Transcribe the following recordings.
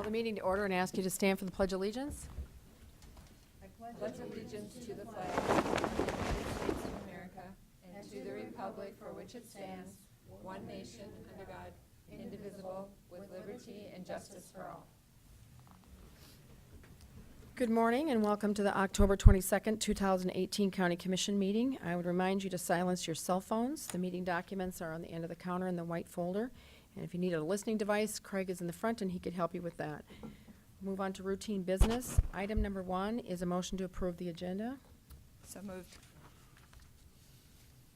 Call the meeting to order and ask you to stand for the Pledge of Allegiance. I pledge allegiance to the flag of the United States of America and to the republic for which it stands, one nation, under God, indivisible, with liberty and justice for all. Good morning and welcome to the October 22nd, 2018 County Commission meeting. I would remind you to silence your cell phones. The meeting documents are on the end of the counter in the white folder. And if you need a listening device, Craig is in the front and he could help you with that. Move on to routine business. Item number 1 is a motion to approve the agenda. So moved.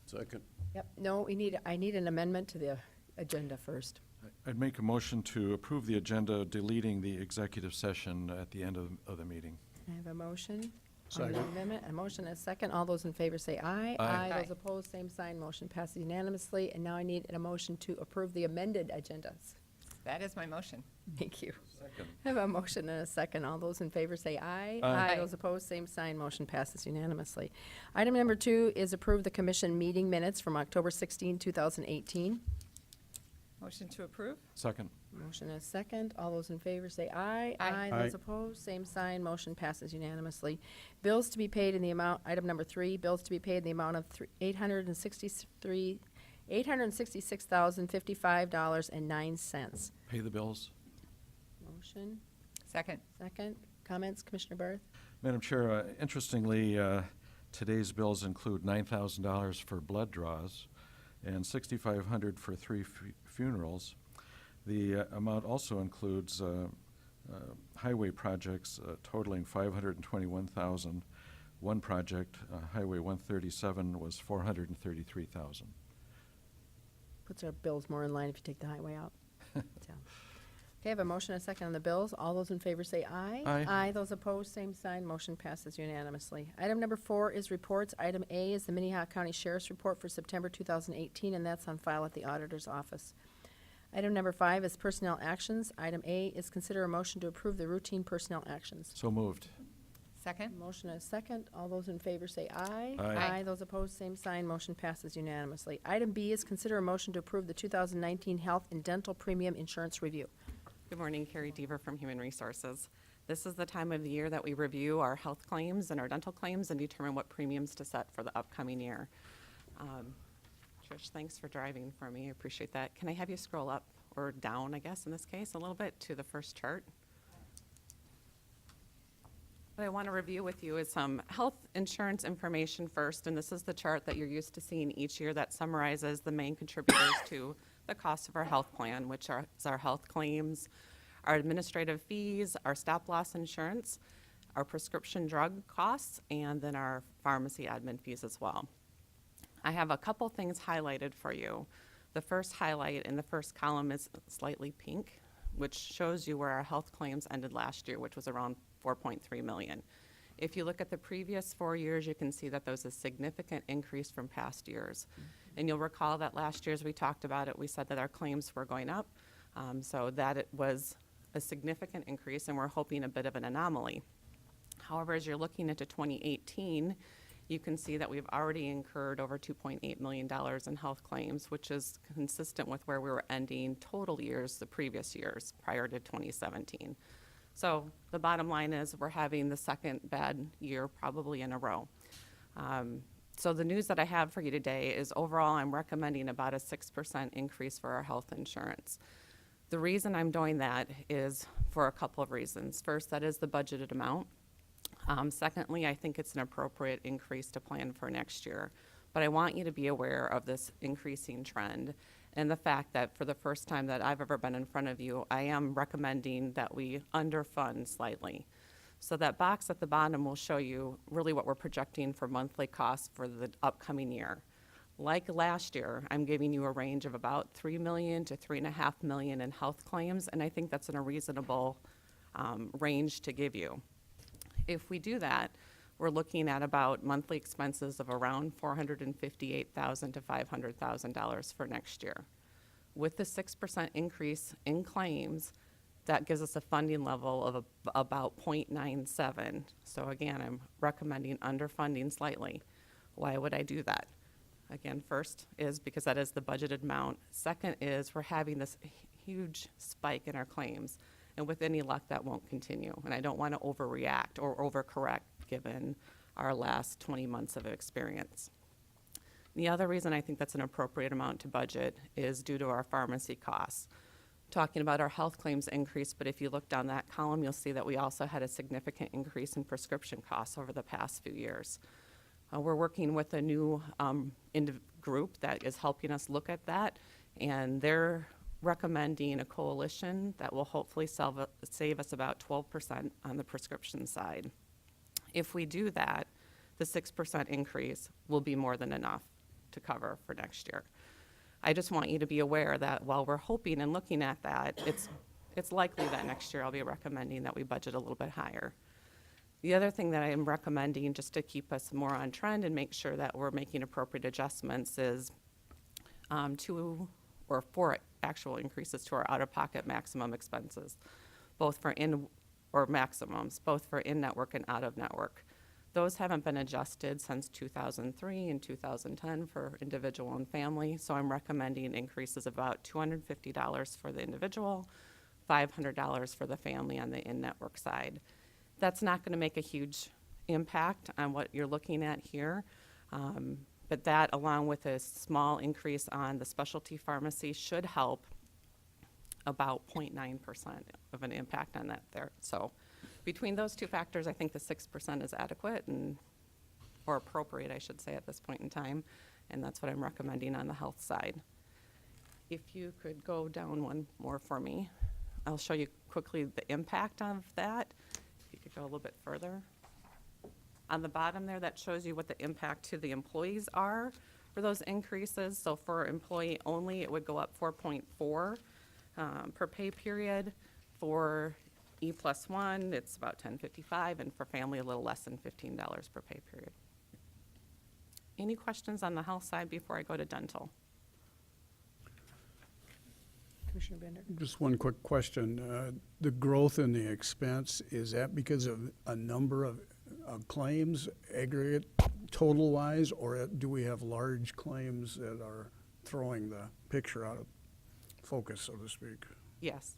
Second. Yep, no, I need an amendment to the agenda first. I'd make a motion to approve the agenda, deleting the executive session at the end of the meeting. I have a motion. Second. On the amendment, a motion and a second. All those in favor say aye. Aye. Those opposed, same sign. Motion passes unanimously. And now I need a motion to approve the amended agendas. That is my motion. Thank you. Second. I have a motion and a second. All those in favor say aye. Aye. Those opposed, same sign. Motion passes unanimously. Item number 2 is approve the commission meeting minutes from October 16, 2018. Motion to approve? Second. Motion and a second. All those in favor say aye. Aye. Those Aye. opposed, same sign. Motion passes unanimously. Bills to be paid in the amount, item number 3, bills to be paid in the amount of $866,055.09. Pay the bills. Motion, Second. second. Comments, Commissioner Barth? Madam Chair, interestingly, today's bills include $9,000 for blood draws and $6,500 for 3 funerals. The amount also includes highway projects totaling $521,000. One project, Highway 137, was $433,000. Puts our bills more in line if you take the highway out. So. Okay, I have a motion and a second on the bills. All those in favor say aye. Aye. Those opposed, same sign. Motion passes unanimously. Item number 4 is reports. Item A is the Minnehaha County Sheriff's Report for September 2018, and that's on file at the Auditor's Office. Item number 5 is personnel actions. Item A is consider a motion to approve the routine personnel actions. So moved. Second. Motion and a second. All those in favor say aye. Aye. Those opposed, same sign. Motion passes unanimously. Item B is consider a motion to approve the 2019 health and dental premium insurance review. Good morning, Carrie Deaver from Human Resources. This is the time of the year that we review our health claims and our dental claims and determine what premiums to set for the upcoming year. Trish, thanks for driving for me. I appreciate that. Can I have you scroll up or down, I guess, in this case, a little bit to the first chart? What I want to review with you is some health insurance information first, and this is the chart that you're used to seeing each year that summarizes the main contributors to the cost of our health plan, which is our health claims, our administrative fees, our stop-loss insurance, our prescription drug costs, and then our pharmacy admin fees as well. I have a couple things highlighted for you. The first highlight in the first column is slightly pink, which shows you where our health claims ended last year, which was around $4.3 million. If you look at the previous 4 years, you can see that there was a significant increase from past years. And you'll recall that last year, as we talked about it, we said that our claims were going up, so that it was a significant increase, and we're hoping a bit of an anomaly. However, as you're looking into 2018, you can see that we've already incurred over $2.8 million in health claims, which is consistent with where we were ending total years the previous years prior to 2017. So the bottom line is we're having the second bad year probably in a row. So the news that I have for you today is overall I'm recommending about a 6% increase for our health insurance. The reason I'm doing that is for a couple of reasons. First, that is the budgeted amount. Secondly, I think it's an appropriate increase to plan for next year. But I want you to be aware of this increasing trend and the fact that for the first time that I've ever been in front of you, I am recommending that we underfund slightly. So that box at the bottom will show you really what we're projecting for monthly costs for the upcoming year. Like last year, I'm giving you a range of about $3 million to $3.5 million in health claims, and I think that's in a reasonable range to give you. If we do that, we're looking at about monthly expenses of around $458,000 to $500,000 for next year. With the 6% increase in claims, that gives us a funding level of about 0.97. So again, I'm recommending underfunding slightly. Why would I do that? Again, first is because that is the budgeted amount. Second is we're having this huge spike in our claims. And with any luck, that won't continue. And I don't want to overreact or overcorrect given our last 20 months of experience. The other reason I think that's an appropriate amount to budget is due to our pharmacy costs. Talking about our health claims increase, but if you look down that column, you'll see that we also had a significant increase in prescription costs over the past few years. We're working with a new group that is helping us look at that, and they're recommending a coalition that will hopefully save us about 12% on the prescription side. If we do that, the 6% increase will be more than enough to cover for next year. I just want you to be aware that while we're hoping and looking at that, it's likely that next year I'll be recommending that we budget a little bit higher. The other thing that I am recommending, just to keep us more on trend and make sure that we're making appropriate adjustments, is 2 or 4 actual increases to our out-of-pocket maximum expenses, both for maximums, both for in-network and out-of-network. Those haven't been adjusted since 2003 and 2010 for individual and family, so I'm recommending increases of about $250 for the individual, $500 for the family on the in-network side. That's not going to make a huge impact on what you're looking at here, but that, along with a small increase on the specialty pharmacy, should help about 0.9% of an impact on that there. So between those two factors, I think the 6% is adequate or appropriate, I should say, at this point in time, and that's what I'm recommending on the health side. If you could go down one more for me, I'll show you quickly the impact of that. If you could go a little bit further. On the bottom there, that shows you what the impact to the employees are for those increases. So for employee only, it would go up 4.4 per pay period. For E+1, it's about $10.55, and for family, a little less than $15 per pay period. Any questions on the health side before I go to dental? Commissioner Bender? Just one quick question. The growth in the expense, is that because of a number of claims, aggregate, total-wise, or do we have large claims that are throwing the picture out of focus, so to speak? Yes,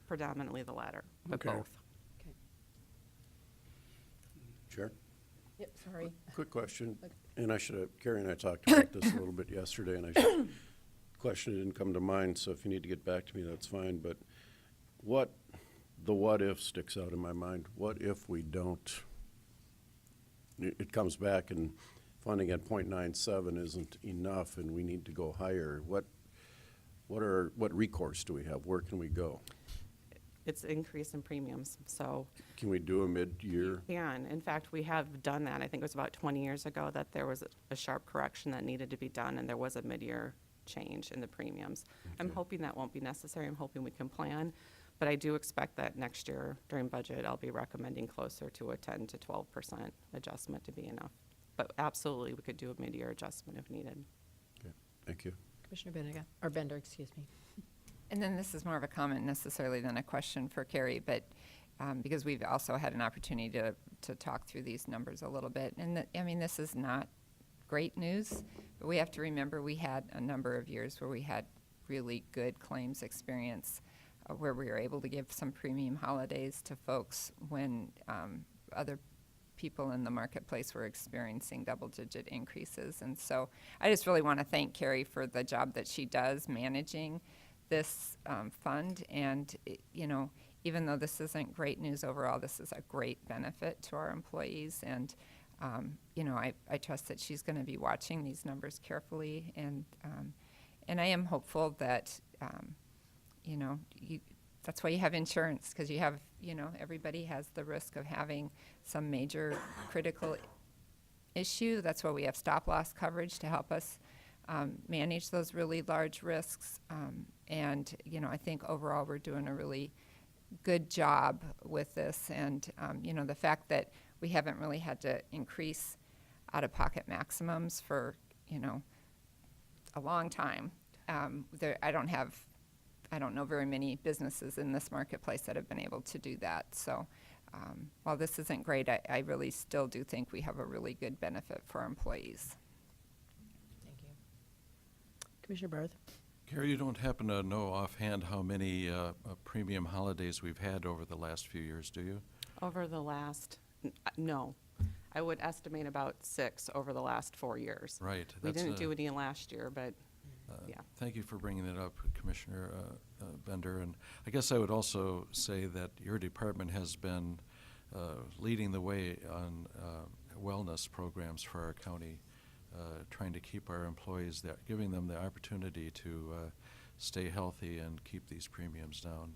predominantly the latter, but Okay. both. Okay. Chair, Yep, sorry. quick question, and Carrie and I talked about this a little bit yesterday, and question didn't come to mind, so if you need to get back to me, that's fine, but what if sticks out in my mind. What if we don't, it comes back and funding at 0.97 isn't enough and we need to go higher? What recourse do we have? Where can we go? It's increase in premiums, so. Can we do a mid-year? Yeah, and in fact, we have done that. I think it was about 20 years ago that there was a sharp correction that needed to be done, and there was a mid-year change in the premiums. I'm Okay. hoping that won't be necessary. I'm hoping we can plan, but I do expect that next year during budget, I'll be recommending closer to a 10 to 12% adjustment to be enough. But absolutely, we could do a mid-year adjustment if needed. Okay, thank you. Commissioner Bender, excuse me. And then this is more of a comment necessarily than a question for Carrie, but because we've also had an opportunity to talk through these numbers a little bit. And this is not great news, but we have to remember we had a number of years where we had really good claims experience, where we were able to give some premium holidays to folks when other people in the marketplace were experiencing double-digit increases. And so I just really want to thank Carrie for the job that she does managing this fund. And, even though this isn't great news overall, this is a great benefit to our employees. And, I trust that she's going to be watching these numbers carefully. And I am hopeful that, that's why you have insurance, because you have, everybody has the risk of having some major critical issue. That's why we have stop-loss coverage to help us manage those really large risks. And I think overall we're doing a really good job with this. And, the fact that we haven't really had to increase out-of-pocket maximums for, a long time. I don't know very many businesses in this marketplace that have been able to do that. So while this isn't great, I really still do think we have a really good benefit for our employees. Thank you. Commissioner Barth? Gary, you don't happen to know offhand how many premium holidays we've had over the last few years, do you? Over the last, no. I would estimate about 6 over the last 4 years. Right. We that's didn't a- do any last year, but yeah. Thank you for bringing that up, Commissioner Bender. And I guess I would also say that your department has been leading the way on wellness programs for our county, trying to keep our employees there, giving them the opportunity to stay healthy and keep these premiums down.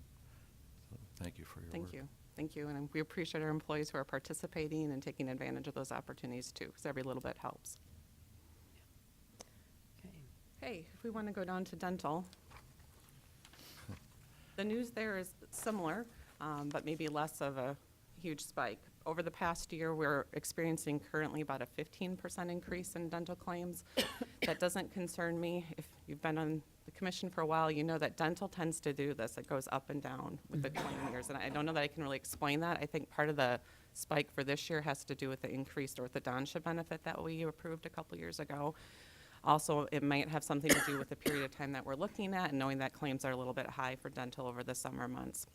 So thank you for your work. Thank you. Thank you. And we appreciate our employees who are participating and taking advantage of those opportunities too, because every little bit helps. Okay. Hey, if we want to go down to dental, the news there is similar, but maybe less of a huge spike. Over the past year, we're experiencing currently about a 15% increase in dental claims. That doesn't concern me. If you've been on the commission for a while, you know that dental tends to do this. It goes up and down with the claim years. And I don't know that I can really explain that. I think part of the spike for this year has to do with the increased orthodontia benefit that we approved a couple years ago. Also, it might have something to do with the period of time that we're looking at and knowing that claims are a little bit high for dental over the summer months.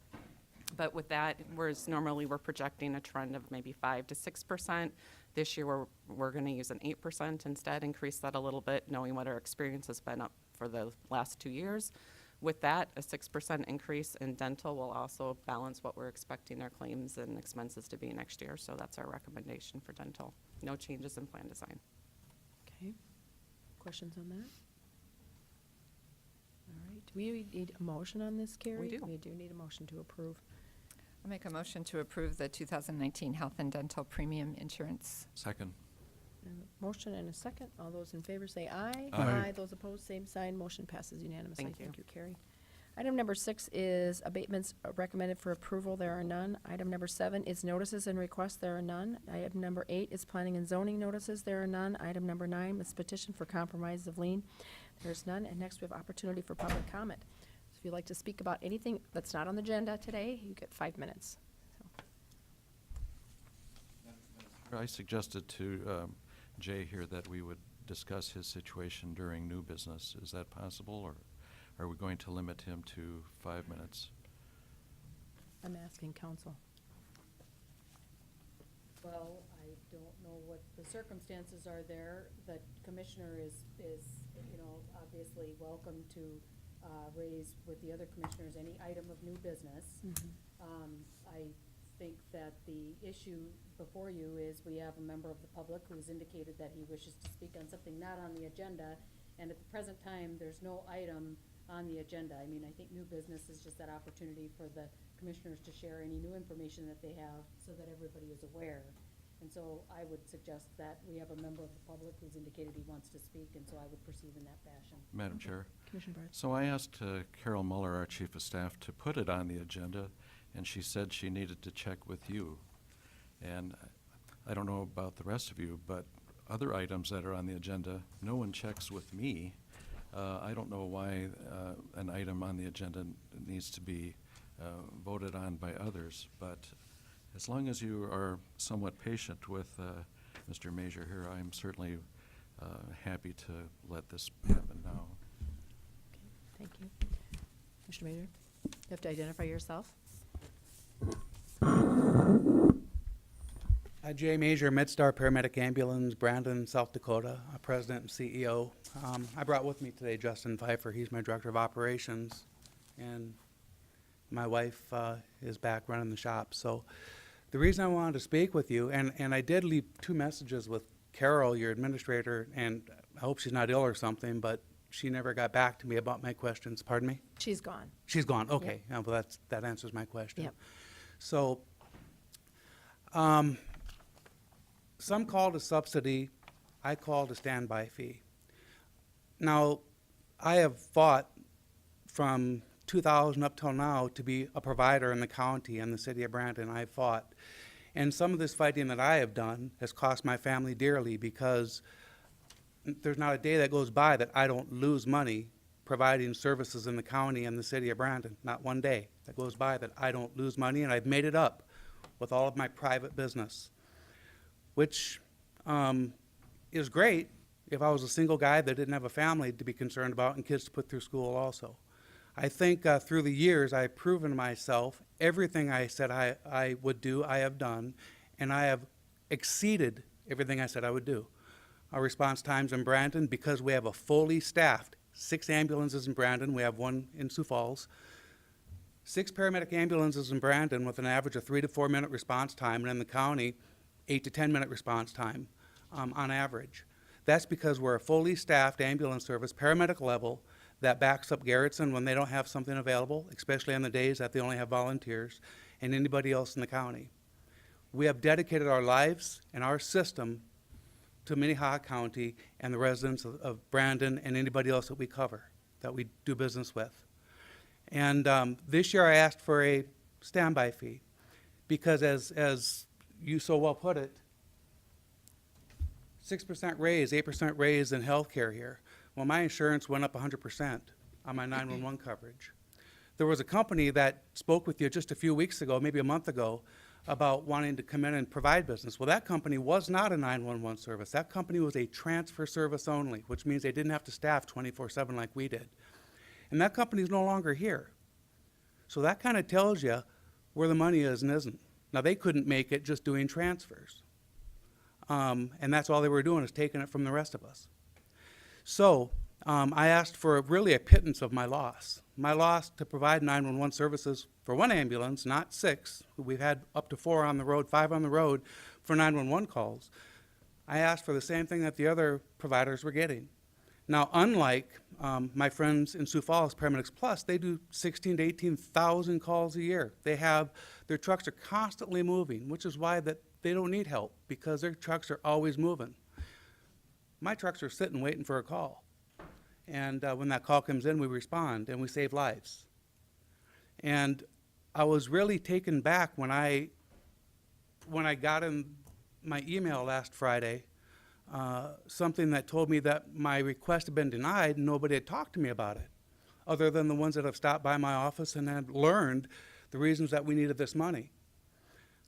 But with that, whereas normally we're projecting a trend of maybe 5 to 6%, this year we're going to use an 8% instead, increase that a little bit, knowing what our experience has been up for the last 2 years. With that, a 6% increase in dental will also balance what we're expecting our claims and expenses to be next year. So that's our recommendation for dental. No changes in plan design. Okay. Questions on that? All right. Do we need a motion on this, Carrie? do. We do need a motion to approve. I'll make a motion to approve the 2019 health and dental premium insurance. Second. And a motion and a second. All those in favor say aye. Aye. Those opposed, same sign. Motion passes unanimously. Thank you. Thank you, Carrie. Item number 6 is abatements recommended for approval. There are none. Item number 7 is notices and requests. There are none. Item number 8 is planning and zoning notices. There are none. Item number 9 is petition for compromise of lien. There's none. And next we have opportunity for public comment. So if you'd like to speak about anything that's not on the agenda today, you get 5 minutes. So, I suggested to Jay here that we would discuss his situation during new business. Is that possible, or are we going to limit him to 5 minutes? I'm asking council. Well, I don't know what the circumstances are there. The commissioner is, you know, obviously welcome to raise with the other commissioners any item of new business. I think that the issue before you is we have a member of the public who's indicated that he wishes to speak on something not on the agenda, and at the present time, there's no item on the agenda. I mean, I think new business is just that opportunity for the commissioners to share any new information that they have so that everybody is aware. And so I would suggest that we have a member of the public who's indicated he wants to speak, and so I would proceed in that fashion. Madam Chair. Commissioner Barth. So I asked Carol Muller, our Chief of Staff, to put it on the agenda, and she said she needed to check with you. And I don't know about the rest of you, but other items that are on the agenda, no one checks with me. I don't know why an item on the agenda needs to be voted on by others, but as long as you are somewhat patient with Mr. Major here, I'm certainly happy to let this happen now. Okay, thank you. Mr. Major, you have to identify yourself. Jay Major, MedStar Paramedic Ambulance, Brandon, South Dakota, President and CEO. I brought with me today Justin Pfeiffer. He's my Director of Operations, and my wife is back running the shop. So the reason I wanted to speak with you, and I did leave 2 messages with Carol, your administrator, and I hope she's not ill or something, but she never got back to me about my questions. Pardon me? She's gone. She's gone, okay. Yeah, well, that answers my question. Yep. So, some call it a subsidy, I call it a standby fee. Now, I have fought from 2000 up till now to be a provider in the county and the city of Brandon. I fought. And some of this fighting that I have done has cost my family dearly, because there's not a day that goes by that I don't lose money providing services in the county and the city of Brandon. Not one day that goes by that I don't lose money, and I've made it up with all of my private business, which is great if I was a single guy that didn't have a family to be concerned about and kids to put through school also. I think through the years I've proven myself, everything I said I would do, I have done, and I have exceeded everything I said I would do. Our response times in Brandon, because we have a fully staffed, 6 ambulances in Brandon, we have 1 in Sioux Falls, 6 paramedic ambulances in Brandon with an average of 3 to 4 minute response time, and in the county, 8 to 10 minute response time on average. That's because we're a fully staffed ambulance service, paramedic level, that backs up Garrettson when they don't have something available, especially on the days that they only have volunteers, and anybody else in the county. We have dedicated our lives and our system to Minnehaha County and the residents of Brandon and anybody else that we cover, that we do business with. And this year I asked for a standby fee because as you so well put it, 6% raise, 8% raise in healthcare here. Well, my insurance went up 100% on my 911 coverage. There was a company that spoke with you just a few weeks ago, maybe a month ago, about wanting to come in and provide business. Well, that company was not a 911 service. That company was a transfer service only, which means they didn't have to staff 24/7 like we did. And that company's no longer here. So that kind of tells you where the money is and isn't. Now, they couldn't make it just doing transfers. And that's all they were doing, is taking it from the rest of us. So I asked for really a pittance of my loss. My loss to provide 911 services for 1 ambulance, not 6. We've had up to 4 on the road, 5 on the road for 911 calls. I asked for the same thing that the other providers were getting. Now, unlike my friends in Sioux Falls, Paramedics Plus, they do 16,000 to 18,000 calls a year. Their trucks are constantly moving, which is why that they don't need help, because their trucks are always moving. My trucks are sitting waiting for a call. And when that call comes in, we respond and we save lives. And I was really taken back when I got in my email last Friday, something that told me that my request had been denied and nobody had talked to me about it, other than the ones that have stopped by my office and had learned the reasons that we needed this money.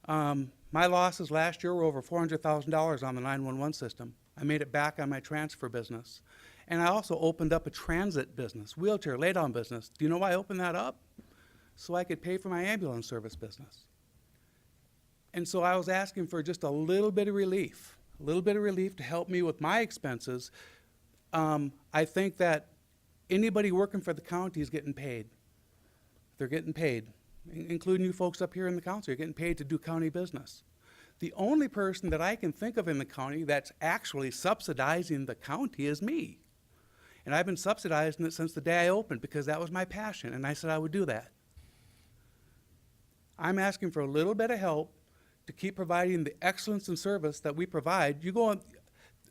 My losses last year were over $400,000 on the 911 system. I made it back on my transfer business. And I also opened up a transit business, wheelchair lay-down business. Do you know why I opened that up? So I could pay for my ambulance service business. And so I was asking for just a little bit of relief to help me with my expenses. I think that anybody working for the county is getting paid. They're getting paid, including you folks up here in the council. You're getting paid to do county business. The only person that I can think of in the county that's actually subsidizing the county is me. And I've been subsidizing it since the day I opened because that was my passion, and I said I would do that. I'm asking for a little bit of help to keep providing the excellence in service that we provide. You go and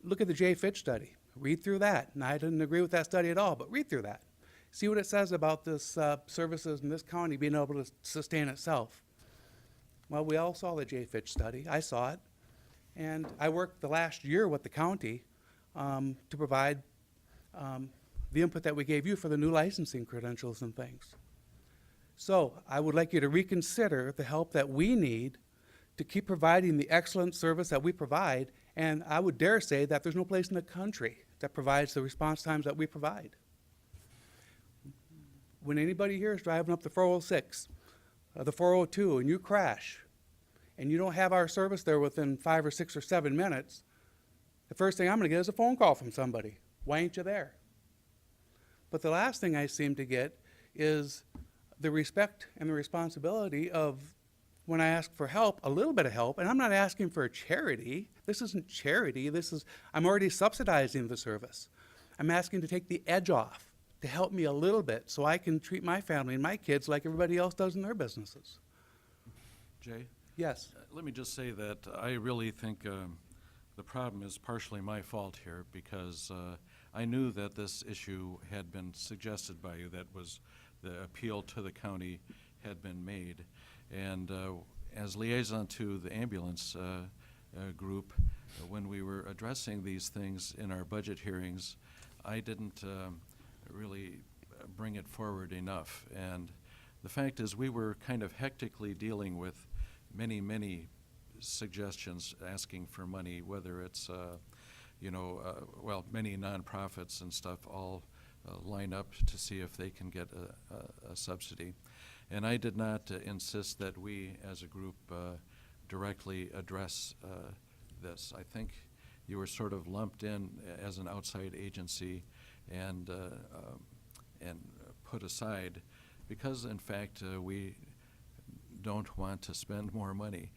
look at the J. Fitch study. Read through that. And I didn't agree with that study at all, but read through that. See what it says about this services in this county being able to sustain itself. Well, we all saw the J. Fitch study. I saw it. And I worked the last year with the county to provide the input that we gave you for the new licensing credentials and things. So I would like you to reconsider the help that we need to keep providing the excellent service that we provide. And I would dare say that there's no place in the country that provides the response times that we provide. When anybody here is driving up the 406, the 402, and you crash, and you don't have our service there within 5 or 6 or 7 minutes, the first thing I'm going to get is a phone call from somebody. Why ain't you there? But the last thing I seem to get is the respect and the responsibility of, when I ask for help, a little bit of help, and I'm not asking for a charity. This isn't charity. I'm already subsidizing the service. I'm asking to take the edge off, to help me a little bit so I can treat my family and my kids like everybody else does in their businesses. Jay? Yes. Let me just say that I really think the problem is partially my fault here, because I knew that this issue had been suggested by you, that was the appeal to the county had been made. And as liaison to the ambulance group, when we were addressing these things in our budget hearings, I didn't really bring it forward enough. And the fact is, we were kind of hectically dealing with many suggestions asking for money, whether it's many nonprofits and stuff all line up to see if they can get a subsidy. And I did not insist that we, as a group, directly address this. I think you were sort of lumped in as an outside agency and put aside because, in fact, we don't want to spend more money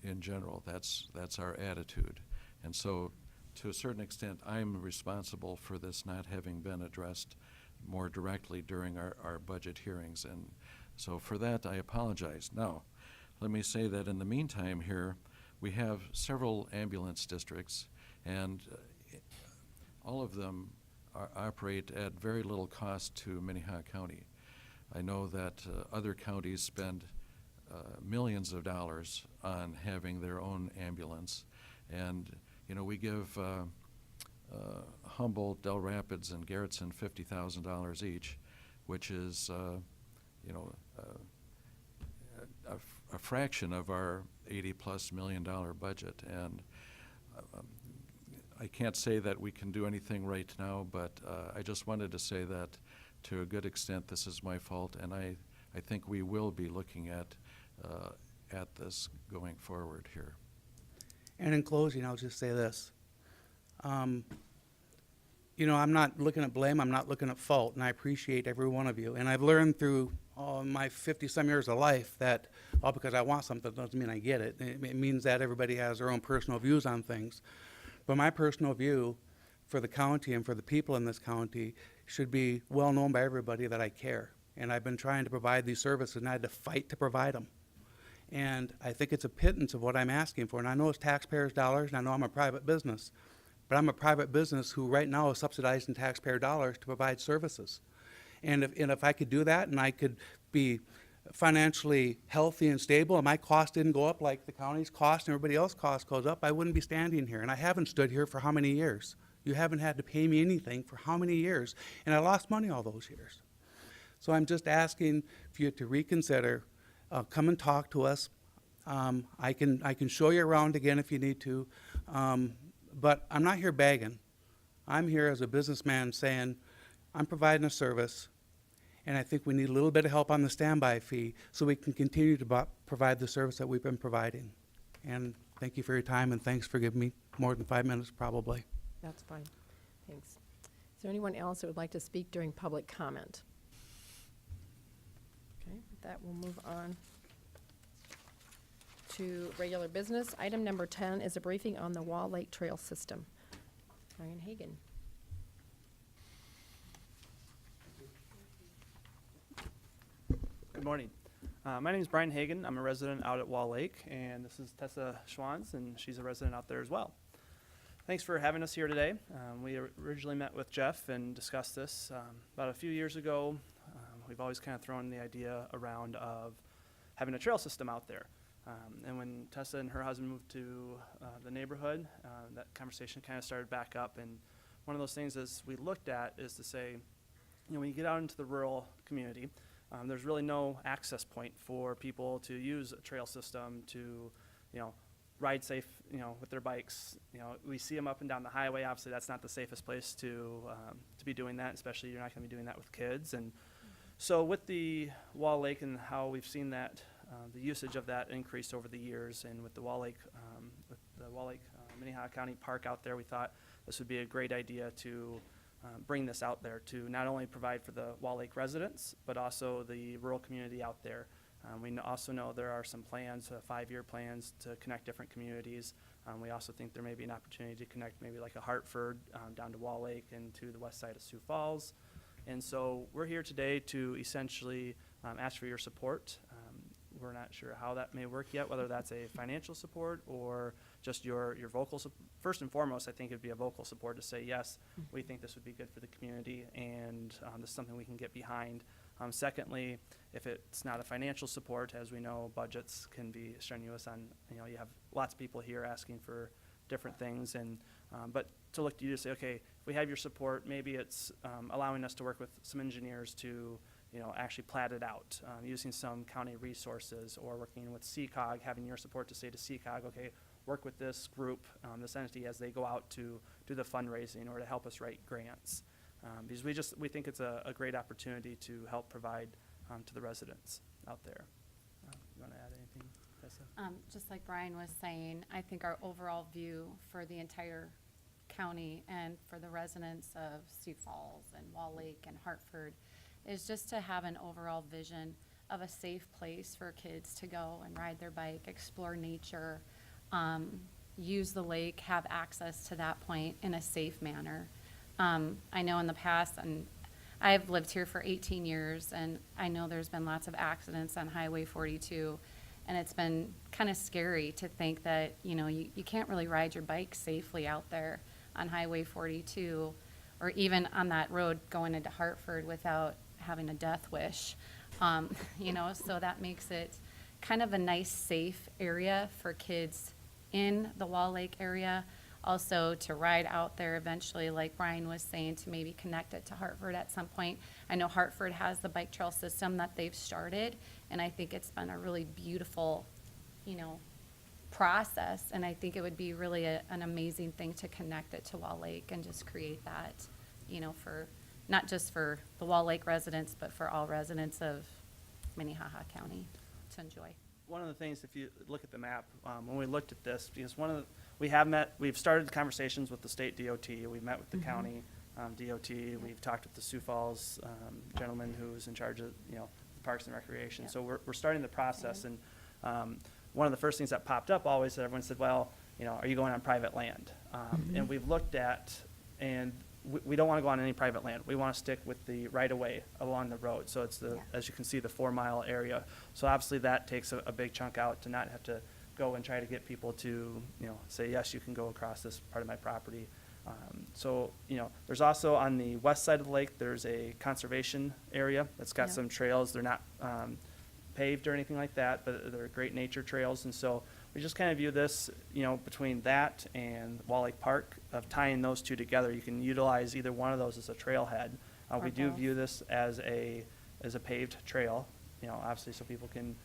in general. That's our attitude. And so, to a certain extent, I'm responsible for this not having been addressed more directly during our budget hearings. And so for that, I apologize. Now, let me say that in the meantime here, we have several ambulance districts, and all of them operate at very little cost to Minnehaha County. I know that other counties spend millions of dollars on having their own ambulance, and we give Humboldt, Del Rapids, and Garrettson $50,000 each, which is a fraction of our $80+ million budget. And I can't say that we can do anything right now, but I just wanted to say that to a good extent this is my fault, and I think we will be looking at this going forward here. And in closing, I'll just say this. I'm not looking at blame, I'm not looking at fault, and I appreciate every one of you. And I've learned through my 50-some years of life that all because I want something doesn't mean I get it. It means that everybody has their own personal views on things. But my personal view for the county and for the people in this county should be well known by everybody that I care. And I've been trying to provide these services, and I had to fight to provide them. And I think it's a pittance of what I'm asking for. And I know it's taxpayers' dollars, and I know I'm a private business. But I'm a private business who right now is subsidizing taxpayer dollars to provide services. And if I could do that and I could be financially healthy and stable and my cost didn't go up like the county's cost and everybody else's cost goes up, I wouldn't be standing here. And I haven't stood here for how many years? You haven't had to pay me anything for how many years? And I lost money all those years. So I'm just asking for you to reconsider. Come and talk to us. I can show you around again if you need to. But I'm not here begging. I'm here as a businessman saying, I'm providing a service, and I think we need a little bit of help on the standby fee so we can continue to provide the service that we've been providing. And thank you for your time, and thanks for giving me more than 5 minutes probably. That's fine. Thanks. Is there anyone else that would like to speak during public comment? Okay, with that, we'll move on to regular business. Item number 10 is a briefing on the Wall Lake Trail System. Ryan Hagan. Good morning. My name is Brian Hagan. I'm a resident out at Wall Lake, and this is Tessa Schwanz, and she's a resident out there as well. Thanks for having us here today. We originally met with Jeff and discussed this about a few years ago. We've always kind of thrown the idea around of having a trail system out there. And when Tessa and her husband moved to the neighborhood, that conversation kind of started back up. And one of those things as we looked at is to say, when you get out into the rural community, there's really no access point for people to use a trail system to, ride safe, with their bikes. We see them up and down the highway. Obviously, that's not the safest place to be doing that, especially you're not going to be doing that with kids. And so with the Wall Lake and how we've seen that, the usage of that increased over the years, and with the Wall Lake, Minnehaha County Park out there, we thought this would be a great idea to bring this out there to not only provide for the Wall Lake residents, but also the rural community out there. We also know there are some plans, 5-year plans to connect different communities. We also think there may be an opportunity to connect maybe like a Hartford down to Wall Lake and to the west side of Sioux Falls. And so we're here today to essentially ask for your support. We're not sure how that may work yet, whether that's a financial support or just your vocal support. First and foremost, I think it'd be a vocal support to say, yes, we think this would be good for the community, and this is something we can get behind. Secondly, if it's not a financial support, as we know, budgets can be strenuous on, you have lots of people here asking for different things, and but to look to you to say, okay, if we have your support, maybe it's allowing us to work with some engineers to actually plat it out, using some county resources, or working with CCOG, having your support to say to CCOG, okay, work with this group, this entity, as they go out to do the fundraising or to help us write grants. Because we think it's a great opportunity to help provide to the residents out there. You want to add anything, Tessa? Just like Brian was saying, I think our overall view for the entire county and for the residents of Sioux Falls and Wall Lake and Hartford is just to have an overall vision of a safe place for kids to go and ride their bike, explore nature, use the lake, have access to that point in a safe manner. I know in the past, and I've lived here for 18 years, and I know there's been lots of accidents on Highway 42, and it's been kind of scary to think that, you can't really ride your bike safely out there on Highway 42, or even on that road going into Hartford without having a death wish. So that makes it kind of a nice, safe area for kids in the Wall Lake area. Also to ride out there eventually, like Brian was saying, to maybe connect it to Hartford at some point. I know Hartford has the bike trail system that they've started, and I think it's been a really beautiful, process. And I think it would be really an amazing thing to connect it to Wall Lake and just create that, for, not just for the Wall Lake residents, but for all residents of Minnehaha County to enjoy. One of the things, if you look at the map, when we looked at this, because we've started conversations with the state DOT, we've met with the county DOT, we've talked with the Sioux Falls gentleman who's in charge of, Parks and Recreation. Yeah. So we're starting the process, and one of the first things that popped up always, everyone said, well, are you going on private land? And we've looked at, and we don't want to go on any private land. We want to stick with the right-of-way along the road. So it's as you can see, the 4-mile area. So obviously that takes a big chunk out to not have to go and try to get people to, say, yes, you can go across this part of my property. There's also on the west side of the lake, there's a conservation area that's got Yeah. some trails. They're not paved or anything like that, but they're great nature trails. And so we just kind of view this, between that and Wall Lake Park, of tying those two together. You can utilize either one of those as a trailhead. We do both. view this as a paved trail, obviously, so people can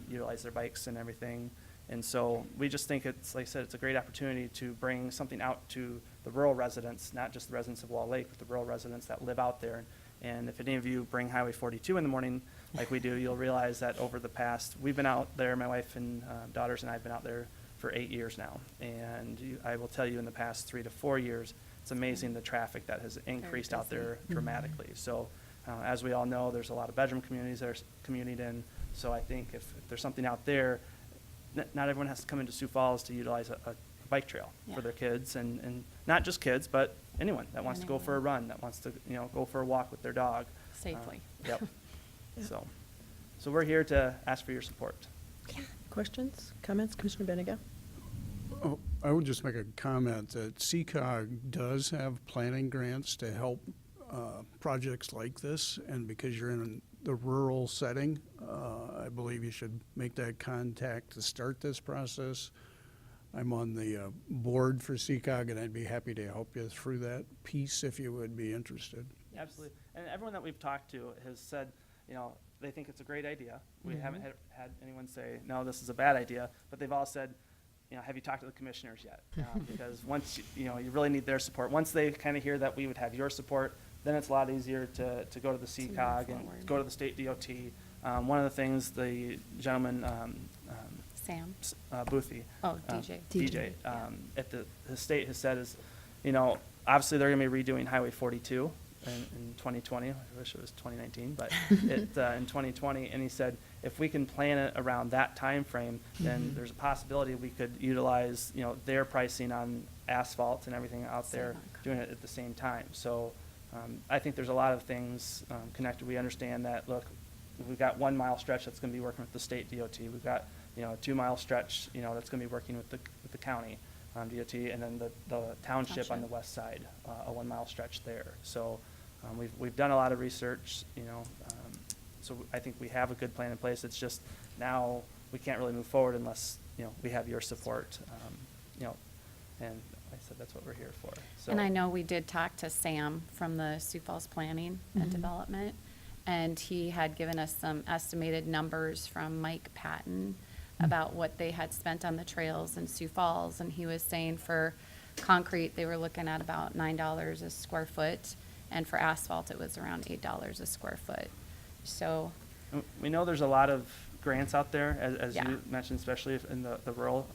utilize their bikes and everything. And so we just think it's, like I said, it's a great opportunity to bring something out to the rural residents, not just the residents of Wall Lake, but the rural residents that live out there. And if any of you bring Highway 42 in the morning, like we do, you'll realize that over the past, we've been out there, my wife and daughters and I have been out there for 8 years now. And I will tell you, in the past 3 to 4 years, it's amazing the traffic that has increased out busy. there dramatically. So as we all know, there's a lot of bedroom communities that are communied in. So I think if there's something out there, not everyone has to come into Sioux Falls to utilize a bike trail Yeah. for their kids, and not just kids, but anyone that wants to go for a run, that wants to, go for a walk with their dog. Safely. Yep. So we're here to ask for your support. Questions, comments, Commissioner Benega? Oh, I would just make a comment that CCOG does have planning grants to help projects like this, and because you're in the rural setting, I believe you should make that contact to start this process. I'm on the board for CCOG, and I'd be happy to help you through that piece if you would be interested. Absolutely. And everyone that we've talked to has said, they think it's a great idea. We haven't had anyone say, no, this is a bad idea, but they've all said, have you talked to the commissioners yet? Because once, you really need their support. Once they kind of hear that we would have your support, then it's a lot easier to go to the CCOG and forward. go to the state DOT. One of the things the gentleman, Sam? Boothie. Oh, DJ. DJ, at the state has said is, obviously they're gonna be redoing Highway 42 in 2020. I wish it was 2019, but in 2020, and he said, if we can plan it around that time frame, then there's a possibility we could utilize, their pricing on asphalt and everything out there, doing it at the same time. So I think there's a lot of things connected. We understand that, look, we've got 1 mile stretch that's gonna be working with the state DOT. We've got, a 2 mile stretch, that's gonna be working with the county DOT, and then the township on the west side, a 1 mile stretch there. So we've done a lot of research, so I think we have a good plan in place. It's just now we can't really move forward unless, we have your support, and like I said, that's what we're here for. So. And I know we did talk to Sam from the Sioux Falls Planning and Development, and he had given us some estimated numbers from Mike Patton about what they had spent on the trails in Sioux Falls, and he was saying for concrete, they were looking at about $9 a square foot, and for asphalt, it was around $8 a square foot. So, We know there's a lot of grants out there, as Yeah. you mentioned, especially in the rural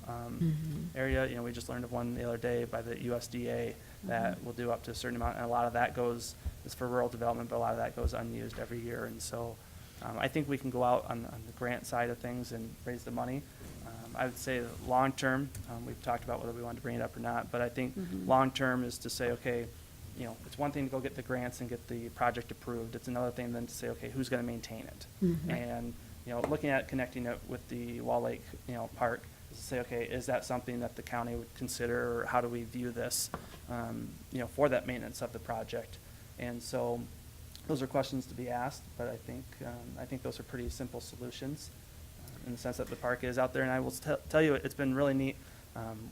area. You know, we just learned of one the other day by the USDA that will do up to a certain amount, and a lot of that is for rural development, but a lot of that goes unused every year. And so I think we can go out on the grant side of things and raise the money. I would say long-term, we've talked about whether we want to bring it up or not, but I think long-term is to say, okay, you know, it's one thing to go get the grants and get the project approved. It's another thing then to say, okay, who's going to maintain it? And, you know, looking at connecting it with the Wall Lake, you know, park, is to say, okay, is that something that the county would consider, or how do we view this, you know, for that maintenance of the project? And so those are questions to be asked, but I think those are pretty simple solutions in the sense that the park is out there. And I will tell you, it's been really neat.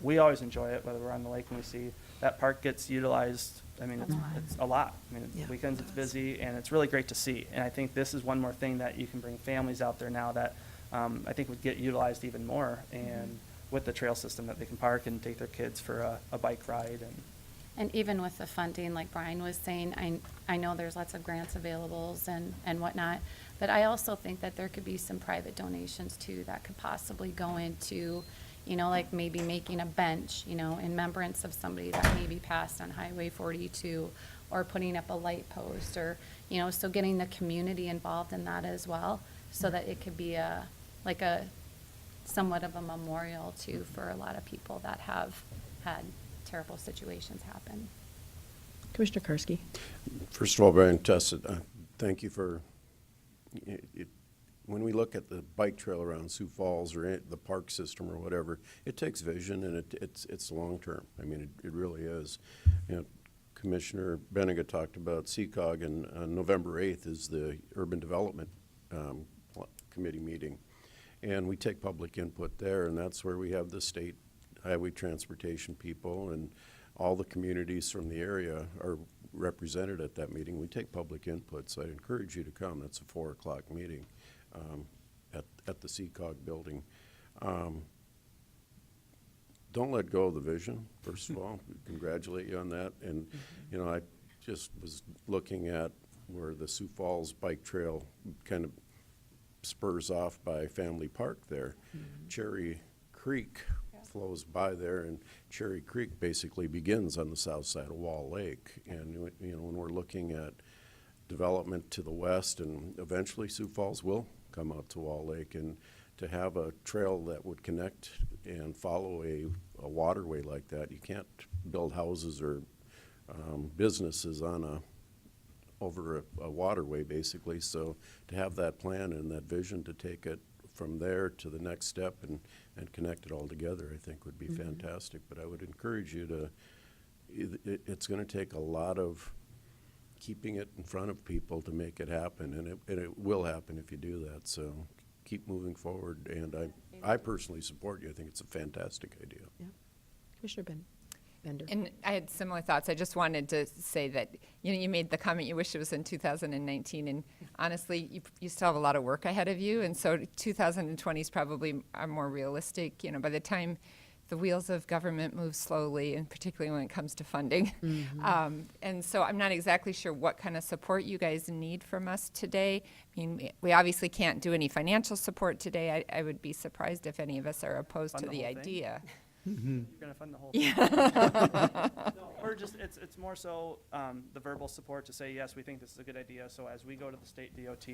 We always enjoy it, whether we're on the lake and we see that park gets utilized. I mean, it's a lot. I mean, Yeah, weekends it it's does. busy, and it's really great to see. And I think this is one more thing that you can bring families out there now that I think would get utilized even more, and with the trail system that they can park and take their kids for a bike ride. and even with the funding, like Brian was saying, I know there's lots of grants available and whatnot, but I also think that there could be some private donations too that could possibly go into, you know, like maybe making a bench, you know, in remembrance of somebody that maybe passed on Highway 42, or putting up a light post, or, you know, so getting the community involved in that as well, so that it could be like a somewhat of a memorial too for a lot of people that have had terrible situations happen. Commissioner Karski. First of all, Brian, Tessa, thank you for, when we look at the bike trail around Sioux Falls or the park system or whatever, it takes vision, and it's long-term. I mean, it really is. You know, Commissioner Benega talked about CCOG, and on November 8th is the Urban Development Committee meeting. And we take public input there, and that's where we have the state highway transportation people, and all the communities from the area are represented at that meeting. We take public input, so I encourage you to come. That's a 4 o'clock meeting at the CCOG building. Don't let go of the vision, first of all. Congratulate you on that. And, you know, I just was looking at where the Sioux Falls bike trail kind of spurs off by Family Park there. Cherry Creek flows by there, and Cherry Creek basically begins on the south side of Wall Lake. And, you know, when we're looking at development to the west, and eventually Sioux Falls will come out to Wall Lake, and to have a trail that would connect and follow a waterway like that, you can't build houses or businesses on over a waterway, basically. So to have that plan and that vision to take it from there to the next step and connect it all together, I think would be fantastic. But I would encourage you to, it's going to take a lot of keeping it in front of people to make it happen, and it will happen if you do that. So keep moving forward, and I personally support you. I think it's a fantastic idea. Yeah. Commissioner Bender. And I had similar thoughts. I just wanted to say that, you know, you made the comment you wish it was in 2019, and honestly, you still have a lot of work ahead of you, and so 2020 is probably more realistic. You know, by the time the wheels of government move slowly, and particularly when it comes to funding. And so I'm not exactly sure what kind of support you guys need from us today. I mean, we obviously can't do any financial support today. I would be surprised if any of us are opposed Fund to the the whole thing? idea. You're gonna fund the whole thing. No, or just, it's more so the verbal support to say, yes, we think this is a good idea. So as we go to the state DOT,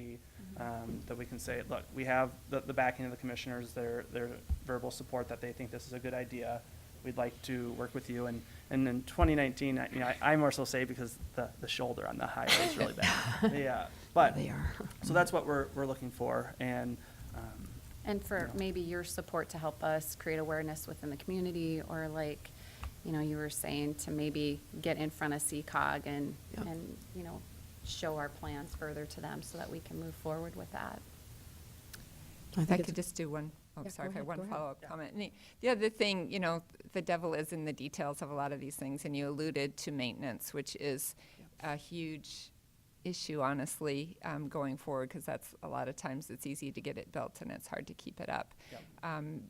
that we can say, look, we have the backing of the commissioners, their verbal support that they think this is a good idea. We'd like to work with you. And in 2019, I more so say because the shoulder on the highway is really bad. Yeah, but They are. so that's what we're looking for. And And for maybe your support to help us create awareness within the community, or like, you know, you were saying to maybe get in front of CCOG and, Yep. you know, show our plans further to them so that we can move forward with that. I I think could it's, just do one. Oh, Yeah, sorry, go if I have ahead, one go ahead. follow-up comment. And the other thing, you know, the devil is in the details of a lot of these things, and you alluded to maintenance, which is a huge issue, honestly, going forward, because that's a lot of times it's easy to get it built and it's hard to keep it up. Yep.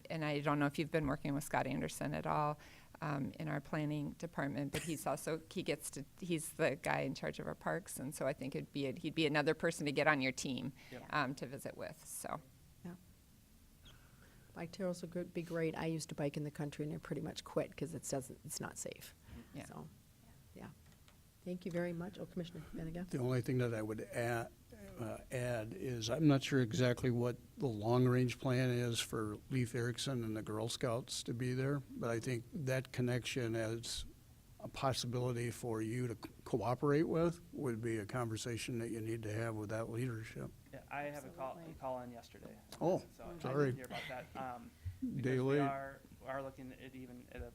And I don't know if you've been working with Scott Anderson at all in our planning department, but he's the guy in charge of our parks, and so I think he'd be another person to get on your team to visit with. So. Bike trails would be great. I used to bike in the country and I pretty much quit because it's not safe. Yeah. So, yeah. Thank you very much. Oh, Commissioner Benega. The only thing that I would add is I'm not sure exactly what the long-range plan is for Leif Erikson and the Girl Scouts to be there, but I think that connection as a possibility for you to cooperate with would be a conversation that you need to have with that leadership. Yeah, I have Absolutely. a call in yesterday. Oh, So I sorry. didn't hear about that. Because Day we late. are looking at a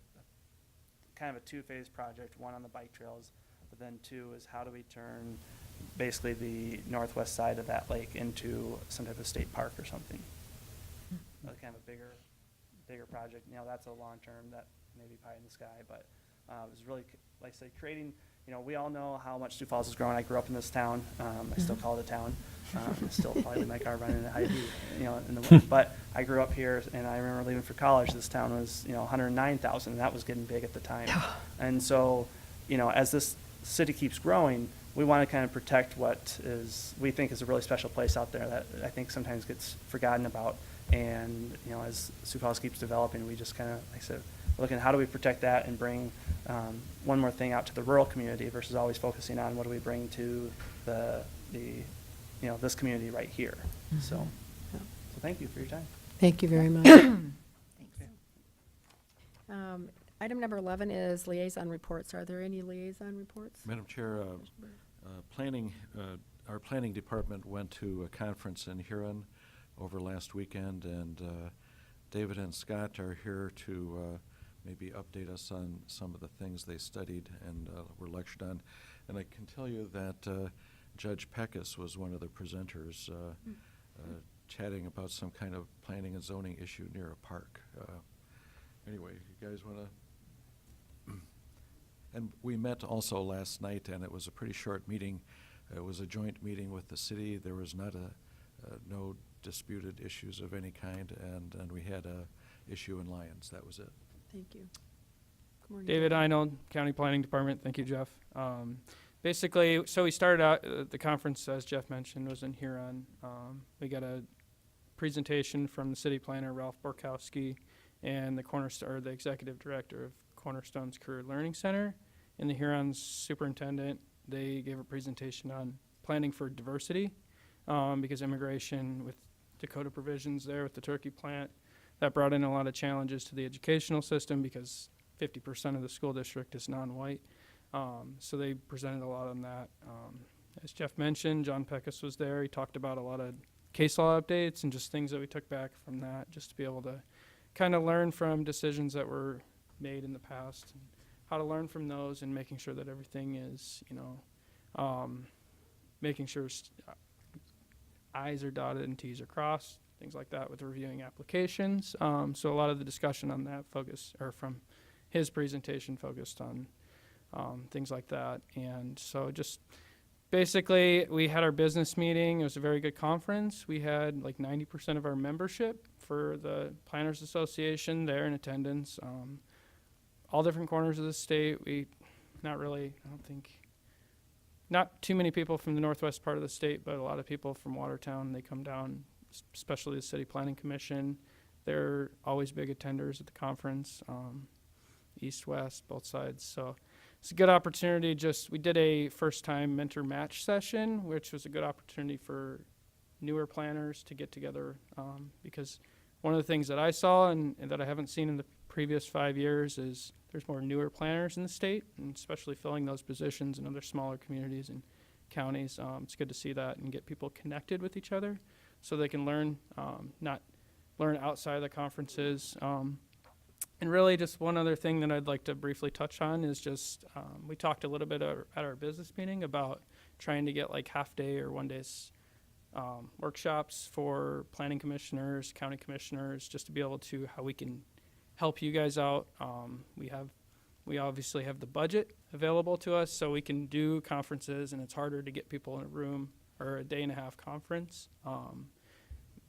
kind of a two-phase project, one on the bike trails, but then two is how do we turn basically the northwest side of that lake into some type of state park or something. Kind of a bigger project. That's a long-term, that may be pie in the sky, but it was really, like I said, creating, we all know how much Sioux Falls has grown. I grew up in this town. I still call it a town. I still probably leave my car running at high heat, in the winter. But I grew up here, and I remember leaving for college. This town was, 109,000, and that was getting big at the time. And so, as this city keeps growing, we want to kind of protect what we think is a really special place out there that I think sometimes gets forgotten about. And, as Sioux Falls keeps developing, we just kind of, like I said, looking at how do we protect that and bring one more thing out to the rural community versus always focusing on what do we bring to the this community right here. So thank you for your time. Thank you very much. Thanks. Item number 11 is liaison reports. Are there any liaison reports? Madam Chair, our planning department went to a conference in Huron over last weekend, and David and Scott are here to maybe update us on some of the things they studied and were lectured on. And I can tell you that Judge Peckus was one of the presenters chatting about some kind of planning and zoning issue near a park. Anyway, you guys want to? And we met also last night, and it was a pretty short meeting. It was a joint meeting with the city. There was no disputed issues of any kind, and we had a issue in Lyons. That was it. Thank you. Good morning. David Einold, County Planning Department. Thank you, Jeff. Basically, so we started out, the conference, as Jeff mentioned, was in Huron. We got a presentation from the city planner, Ralph Borkowski, and the executive director of Cornerstone's Career Learning Center, and the Huron's superintendent. They gave a presentation on planning for diversity, because immigration with Dakota provisions there with the turkey plant, that brought in a lot of challenges to the educational system because 50% of the school district is non-white. So they presented a lot on that. As Jeff mentioned, John Peckus was there. He talked about a lot of case law updates and just things that we took back from that, just to be able to kind of learn from decisions that were made in the past, and how to learn from those, and making sure that everything is, making sure I's are dotted and T's are crossed, things like that with reviewing applications. So a lot of the discussion on that from his presentation focused on things like that. And so just basically we had our business meeting. It was a very good conference. We had like 90% of our membership for the Planners Association there in attendance. All different corners of the state. Not too many people from the northwest part of the state, but a lot of people from Watertown. They come down, especially the City Planning Commission. They're always big attenders at the conference, east, west, both sides. So it's a good opportunity. We did a first-time mentor match session, which was a good opportunity for newer planners to get together, because one of the things that I saw and that I haven't seen in the previous 5 years is there's more newer planners in the state, and especially filling those positions in other smaller communities and counties. It's good to see that and get people connected with each other so they can learn, not learn outside of the conferences. And really just one other thing that I'd like to briefly touch on is just, we talked a little bit at our business meeting about trying to get like half-day or one-days workshops for planning commissioners, county commissioners, just to be able to, how we can help you guys out. We obviously have the budget available to us, so we can do conferences, and it's harder to get people in a room or a day-and-a-half conference.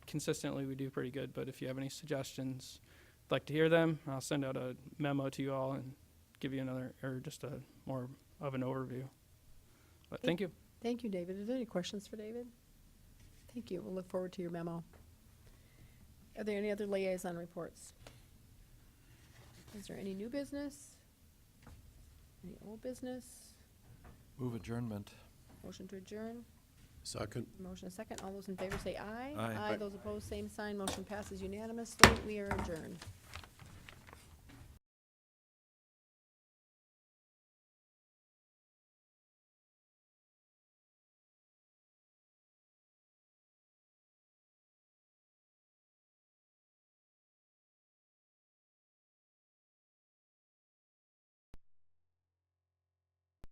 Consistently, we do pretty good, but if you have any suggestions, I'd like to hear them. I'll send out a memo to you all and give you another, or just a more of an overview. But thank you. Thank you, David. Are there any questions for David? Thank you. We'll look forward to your memo. Are there any other liaison reports? Is there any new business? Any old business? Move adjournment. Motion to adjourn? Second. Motion a second. All those in favor say aye. Aye. Those opposed, same sign. Motion passes unanimously. We are adjourned.